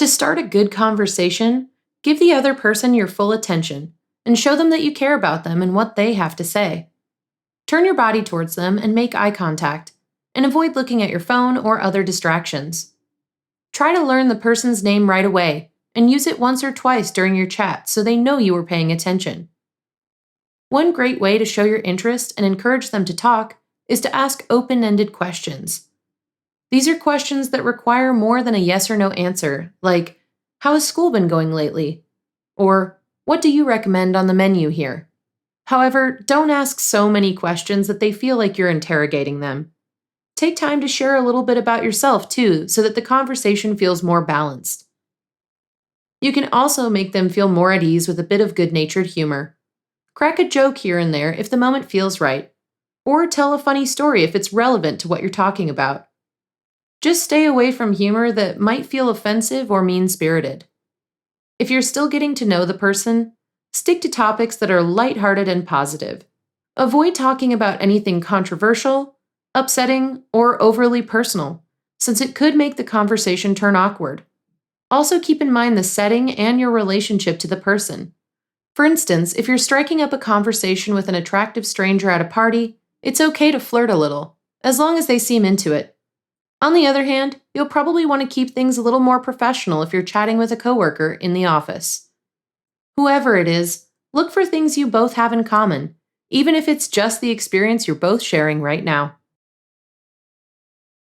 To start a good conversation, give the other person your full attention and show them that you care about them and what they have to say. Turn your body towards them and make eye contact, and avoid looking at your phone or other distractions. Try to learn the person's name right away and use it once or twice during your chat so they know you were paying attention. One great way to show your interest and encourage them to talk is to ask open-ended questions. These are questions that require more than a yes or no answer, like, "How has school been going lately?" Or, "What do you recommend on the menu here?" However, don't ask so many questions that they feel like you're interrogating them. Take time to share a little bit about yourself, too, so that the conversation feels more balanced. You can also make them feel more at ease with a bit of good-natured humor. Crack a joke here and there if the moment feels right, or tell a funny story if it's relevant to what you're talking about. Just stay away from humor that might feel offensive or mean-spirited. If you're still getting to know the person, stick to topics that are lighthearted and positive. Avoid talking about anything controversial, upsetting, or overly personal, since it could make the conversation turn awkward. Also keep in mind the setting and your relationship to the person. For instance, if you're striking up a conversation with an attractive stranger at a party, it's okay to flirt a little, as long as they seem into it. On the other hand, you'll probably want to keep things a little more professional if you're chatting with a coworker in the office. Whoever it is, look for things you both have in common, even if it's just the experience you're both sharing right now.